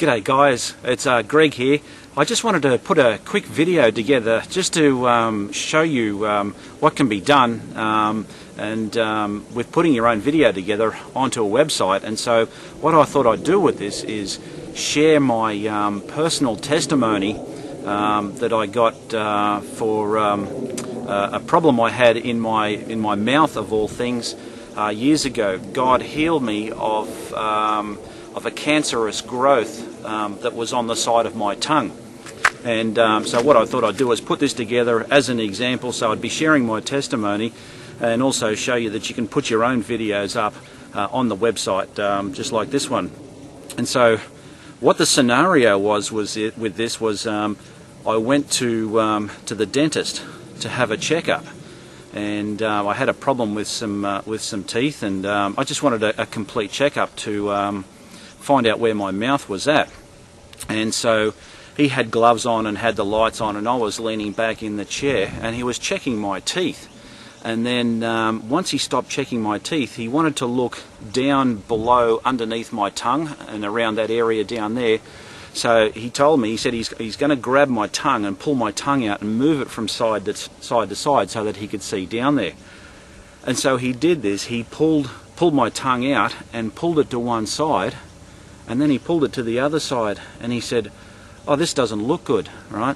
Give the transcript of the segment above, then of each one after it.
G'day guys, it's Greg here. I just wanted to put a quick video together just to show you what can be done with putting your own video together onto a website. And so what I thought I'd do with this is share my personal testimony that I got for a problem I had in my mouth, of all things, years ago. God healed me of a cancerous growth that was on the side of my tongue. And so what I thought I'd do is put this together as an example, so I'd be sharing my testimony and also show you that you can put your own videos up on the website, just like this one. And so what the scenario was with this was I went to the dentist to have a checkup, and I had a problem with some teeth, and I just wanted a complete checkup to find out where my mouth was at. And so he had gloves on and had the lights on, and I was leaning back in the chair, and he was checking my teeth. And then once he stopped checking my teeth, he wanted to look down below underneath my tongue and around that area down there. So he told me, he said he's going to grab my tongue and pull my tongue out and move it from side to side so that he could see down there. And so he did this. He pulled my tongue out and pulled it to one side, and then he pulled it to the other side, and he said, "Oh, this doesn't look good," right?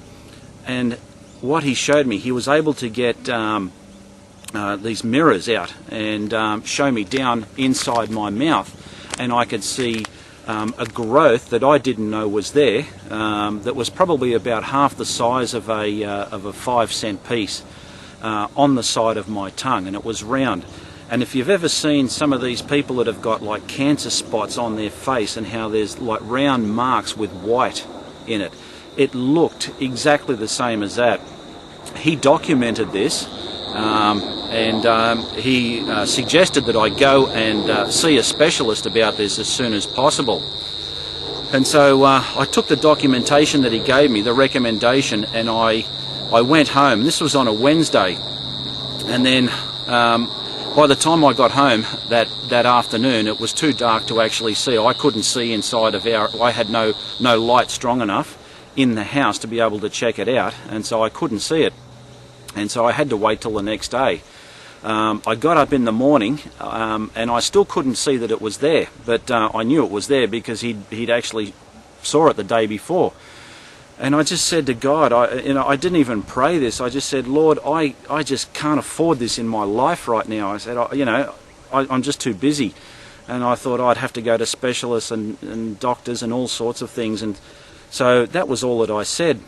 And what he showed me, he was able to get these mirrors out and show me down inside my mouth, and I could see a growth that I didn't know was there, that was probably about half the size of a 5-cent piece on the side of my tongue, and it was round. And if you've ever seen some of these people that have got like cancer spots on their face and how there's like round marks with white in it, it looked exactly the same as that. He documented this, and he suggested that I go and see a specialist about this as soon as possible. And so I took the documentation that he gave me, the recommendation, and I went home. This was on a Wednesday, and then by the time I got home that afternoon, it was too dark to actually see. I couldn't see inside of I had no light strong enough in the house to be able to check it out, and so I couldn't see it. And so I had to wait till the next day. I got up in the morning, and I still couldn't see that it was there, but I knew it was there because he'd actually saw it the day before. And I just said to God, I didn't even pray this. I just said, "Lord, I just can't afford this in my life right now." I said, I'm just too busy. And I thought I'd have to go to specialists and doctors and all sorts of things. And so that was all that I said.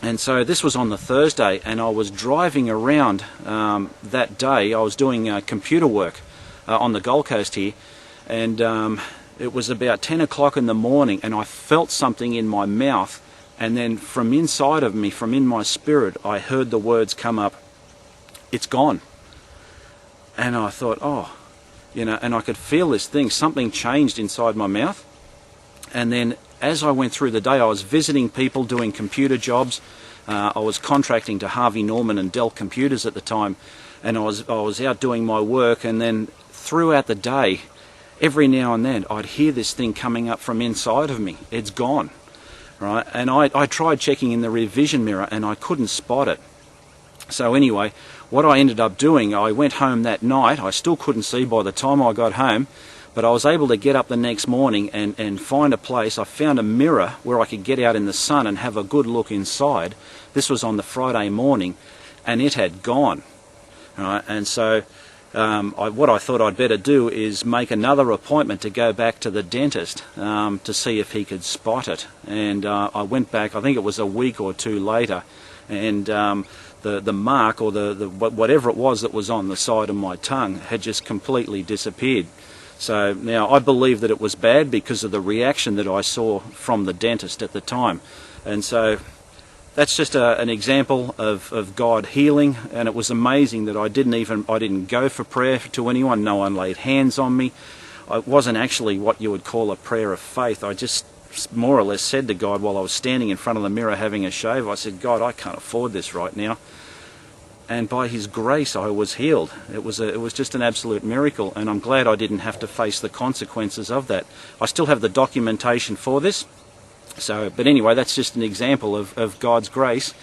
And so this was on the Thursday, and I was driving around that day. I was doing computer work on the Gold Coast here, and it was about 10 o'clock in the morning, and I felt something in my mouth. And then from inside of me, from in my spirit, I heard the words come up, "It's gone." And I thought, and I could feel this thing, something changed inside my mouth. And then as I went through the day, I was visiting people doing computer jobs. I was contracting to Harvey Norman and Dell Computers at the time. And I was out doing my work, and then throughout the day, every now and then, I'd hear this thing coming up from inside of me. "It's gone." Right, and I tried checking in the rear vision mirror, and I couldn't spot it. So anyway, what I ended up doing, I went home that night. I still couldn't see by the time I got home, but I was able to get up the next morning and find a place. I found a mirror where I could get out in the sun and have a good look inside. This was on the Friday morning, and it had gone. Right, and so what I thought I'd better do is make another appointment to go back to the dentist to see if he could spot it. And I went back, I think it was a week or two later, and the mark, or the whatever it was that was on the side of my tongue, had just completely disappeared. So now I believe that it was bad because of the reaction that I saw from the dentist at the time. And so that's just an example of God healing, and it was amazing that I didn't go for prayer to anyone. No one laid hands on me. It wasn't actually what you would call a prayer of faith. I just more or less said to God while I was standing in front of the mirror having a shave, I said, "God, I can't afford this right now." And by His grace, I was healed. It was just an absolute miracle, and I'm glad I didn't have to face the consequences of that. I still have the documentation for this. So, but anyway, that's just an example of God's grace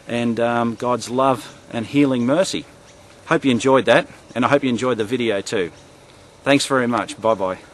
and God's love and healing mercy. Hope you enjoyed that, and I hope you enjoyed the video too. Thanks very much. Bye-bye.